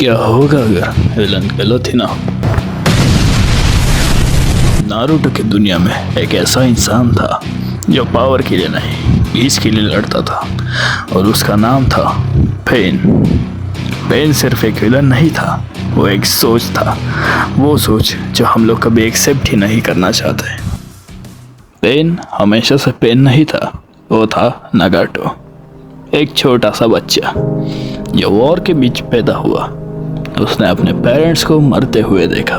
क्या होगा अगर विलन गलत ही ना हो। नारुतो की दुनिया में एक ऐसा इंसान था जो पावर के लिए नहीं, पीस के लिए लड़ता था और उसका नाम था पेन। पेन सिर्फ एक विलन नहीं था, वो एक सोच था, वो सोच जो हम लोग कभी एक्सेप्ट ही नहीं करना चाहते। पेन हमेशा से पेन नहीं था, वो था नागाटो, एक छोटा सा बच्चा जो वॉर के बीच पैदा हुआ। उसने अपने पेरेंट्स को मरते हुए देखा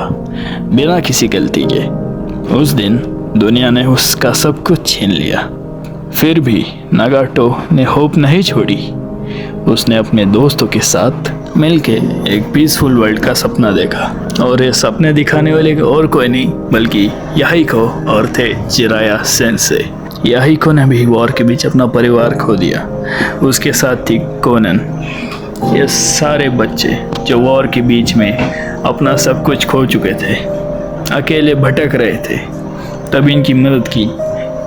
बिना किसी गलती के। उस दिन दुनिया ने उसका सब कुछ छीन लिया, फिर भी नागाटो ने होप नहीं छोड़ी। उसने अपने दोस्तों के साथ मिलके एक पीसफुल वर्ल्ड का सपना देखा, और ये सपने दिखाने वाले और कोई नहीं बल्कि याहिको और थे जिराया सेंसे। याहिको ने भी वॉर के बीच अपना परिवार खो दिया, उसके साथ थी कोनन। ये सारे बच्चे जो वॉर के बीच में अपना सब कुछ खो चुके थे, अकेले भटक रहे थे, तब इनकी मदद की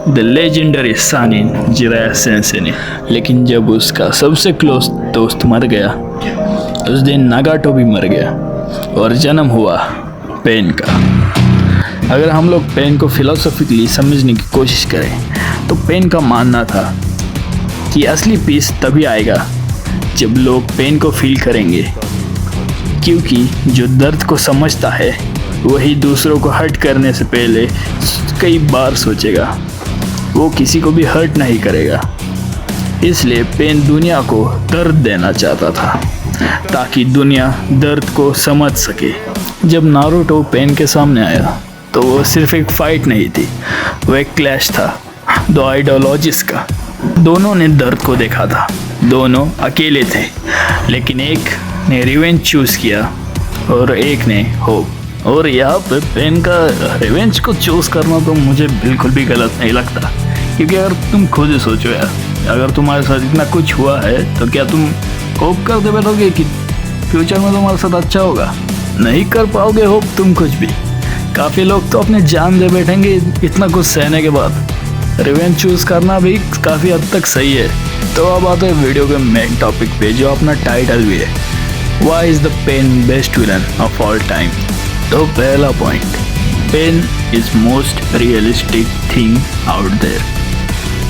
the legendary Sannin Jiraiya sense ने। लेकिन जब उसका सबसे क्लोज दोस्त मर गया, उस दिन नागाटो भी मर गया और जन्म हुआ पेन का। अगर हम लोग पेन को फिलोसॉफिकली समझने की कोशिश करें तो पेन का मानना था कि असली पीस तभी आएगा जब लोग पेन को फील करेंगे, क्योंकि जो दर्द को समझता है वही दूसरों को हर्ट करने से पहले कई बार सोचेगा, वो किसी को भी हर्ट नहीं करेगा। इसलिए पेन दुनिया को दर्द देना चाहता था ताकि दुनिया दर्द को समझ सके। जब नारुतो पेन के सामने आया तो वो सिर्फ एक फाइट नहीं थी, वो एक क्लैश था दो आइडियोलॉजीज का। दोनों ने दर्द को देखा था, दोनों अकेले थे, लेकिन एक ने रिवेंज चूज किया और एक ने होप। और यहाँ पे पेन का रिवेंज को चूज करना तो मुझे बिल्कुल भी गलत नहीं लगता, क्योंकि अगर तुम खुद सोचो यार, अगर तुम्हारे साथ इतना कुछ हुआ है तो क्या तुम होप करते बैठोगे कि फ्यूचर में तुम्हारे साथ अच्छा होगा? नहीं कर पाओगे होप तुम कुछ भी। काफ़ी लोग तो अपने जान दे बैठेंगे इतना कुछ सहने के बाद। रिवेंज चूज करना भी काफ़ी हद तक सही है। तो अब आते हैं वीडियो के मेन टॉपिक पे, जो अपना टाइटल भी है, why is the Pain best villain of all time. तो पहला point, Pain is most realistic thing out there.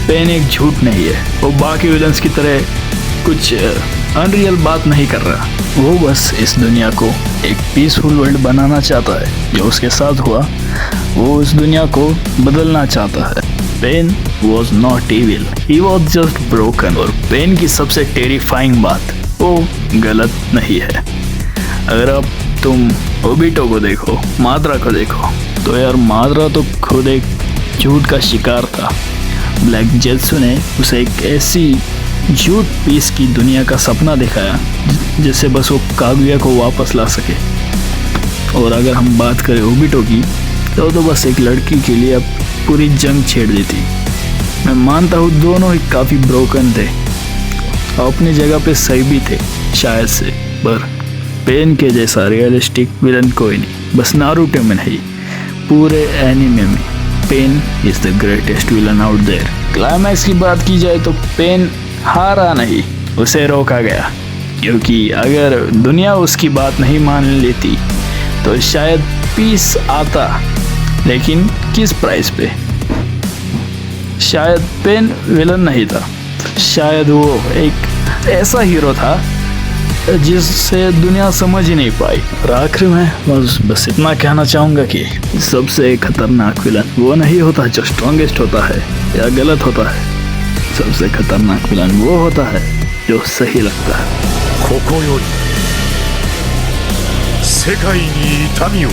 Pain एक झूठ नहीं है, वो बाकी विलन्स की तरह कुछ अनरियल बात नहीं कर रहा। वो बस इस दुनिया को एक पीसफुल वर्ल्ड बनाना चाहता है। जो उसके साथ हुआ वो उस दुनिया को बदलना चाहता है। Pain was not evil, he was just broken. और पेन की सबसे टेरिफाइंग बात, वो गलत नहीं है। अगर अब तुम ओबिटो को देखो, माद्रा को देखो, तो यार माद्रा तो खुद एक झूठ का शिकार था। ब्लैक जेत्सु ने उसे एक ऐसी झूठ पीस की दुनिया का सपना दिखाया जिससे बस वो कागुया को वापस ला सके। और अगर हम बात करें ओबिटो की, तो बस एक लड़की के लिए अब पूरी जंग छेड़ दी थी। मैं मानता हूँ दोनों ही काफ़ी ब्रोकन थे, अपनी जगह पे सही भी थे शायद से, पर पेन के जैसा रियलिस्टिक विलन कोई नहीं, बस नारुतो में नहीं, पूरे एनिमे में Pain is the greatest villain out there. Climax की बात की जाए तो पेन हारा नहीं, उसे रोका गया, क्योंकि अगर दुनिया उसकी बात नहीं मान लेती तो शायद पीस आता, लेकिन किस प्राइस पे। शायद पेन विलन नहीं था, शायद वो एक ऐसा हीरो था जिससे दुनिया समझ ही नहीं पाई। और आखिर में बस इतना कहना चाहूँगा कि सबसे खतरनाक विलन वो नहीं होता जो स्ट्रॉन्गेस्ट होता है या गलत होता है। सबसे खतरनाक विलन वो होता है जो सही लगता है। ここより世界に痛みを